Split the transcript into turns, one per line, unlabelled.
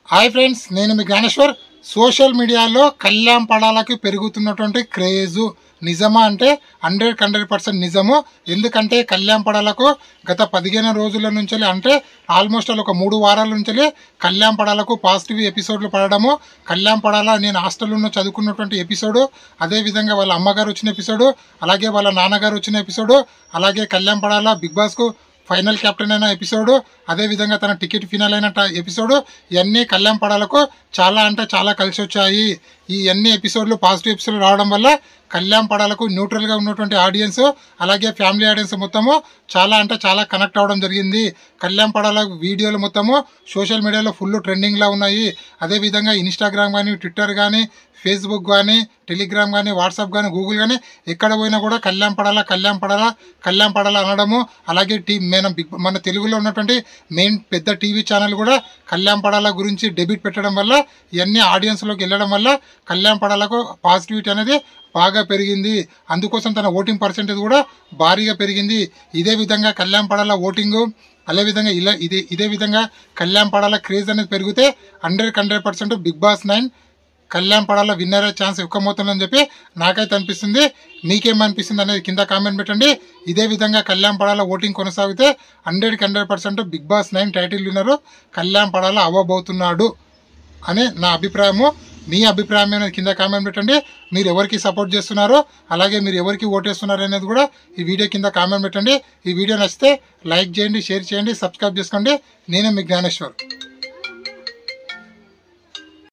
Hi friends, నేను మీ Gnaneshwar. Social మీడియాలో కళ్యాణ్ పడాలకి పెరుగుతున్నటువంటి క్రేజు నిజమా అంటే 100% నిజము. ఎందుకంటే కళ్యాణ్ పడాలకు గత 15 రోజుల నుంచి అంటే ఆల్మోస్ట్ ఒక 3 వారాల నుంచి కళ్యాణ్ పడాలకు పాజిటివ్ ఎపిసోడ్లు పడడము, కళ్యాణ్ పడాల నేను హాస్టల్లో చదువుకున్నటువంటి ఎపిసోడు, అదేవిధంగా వాళ్ళ అమ్మగారు వచ్చిన ఎపిసోడు, అలాగే వాళ్ళ నాన్నగారు వచ్చిన ఎపిసోడు, అలాగే కళ్యాణ్ పడాల బిగ్ బాస్కు ఫైనల్ కెప్టెన్ అయిన ఎపిసోడు, అదేవిధంగా తన టికెట్ ఫినాల్ అయిన ఎపిసోడు, ఇవన్నీ కళ్యాణ్ పడాలకు చాలా అంటే చాలా కలిసి వచ్చాయి. ఈ అన్ని ఎపిసోడ్లు పాజిటివ్ ఎపిసోడ్లు రావడం వల్ల కళ్యాణ్ పడాలకు న్యూట్రల్గా ఉన్నటువంటి ఆడియన్స్ అలాగే ఫ్యామిలీ ఆడియన్స్ మొత్తము చాలా అంటే చాలా కనెక్ట్ అవ్వడం జరిగింది. కళ్యాణ్ పడాల వీడియోలు మొత్తము సోషల్ మీడియాలో ఫుల్ ట్రెండింగ్లో ఉన్నాయి. అదేవిధంగా ఇన్స్టాగ్రామ్ కానీ, ట్విట్టర్ కానీ, ఫేస్బుక్ కానీ, టెలిగ్రామ్ కానీ, వాట్సాప్ కానీ, గూగుల్ కానీ ఎక్కడ పోయినా కూడా కళ్యాణ్ పడాల కళ్యాణ్ పడాల కళ్యాణ్ పడాల అనడము, అలాగే మన తెలుగులో ఉన్నటువంటి మెయిన్ పెద్ద టీవీ ఛానల్ కూడా కళ్యాణ్ పడాల గురించి డెబ్యూట్ పెట్టడం వల్ల ఇవన్నీ ఆడియన్స్లోకి వెళ్ళడం వల్ల కళ్యాణ్ పడాలకు పాజిటివిటీ అనేది బాగా పెరిగింది. అందుకోసం తన ఓటింగ్ పర్సెంటేజ్ కూడా భారీగా పెరిగింది. ఇదే విధంగా కళ్యాణ్ పడాల ఓటింగు అదేవిధంగా ఇదే విధంగా కళ్యాణ్ పడాల క్రేజ్ అనేది పెరిగితే 100% big boss 9 Kalyan Padala winner అయ్యే ఛాన్స్ ఎక్కువ అవుతుందని చెప్పి నాకైతే అనిపిస్తుంది. మీకేమనిపిస్తుంది అనేది కింద కామెంట్ పెట్టండి. ఇదే విధంగా కళ్యాణ్ పడాల ఓటింగ్ కొనసాగితే 100% బిగ్ బాస్ 9 టైటిల్ విన్నరు కళ్యాణ్ పడాల అవ్వబోతున్నాడు అని నా అభిప్రాయము. మీ అభిప్రాయం అనేది కింద కామెంట్ పెట్టండి. మీరు ఎవరికి సపోర్ట్ చేస్తున్నారో అలాగే మీరు ఎవరికి ఓటేస్తున్నారు అనేది కూడా ఈ వీడియో కింద కామెంట్ పెట్టండి. ఈ వీడియో నచ్చితే లైక్ చేయండి, షేర్ చేయండి, సబ్స్క్రైబ్ చేసుకోండి. నేను మీ జ్ఞానేశ్వర్.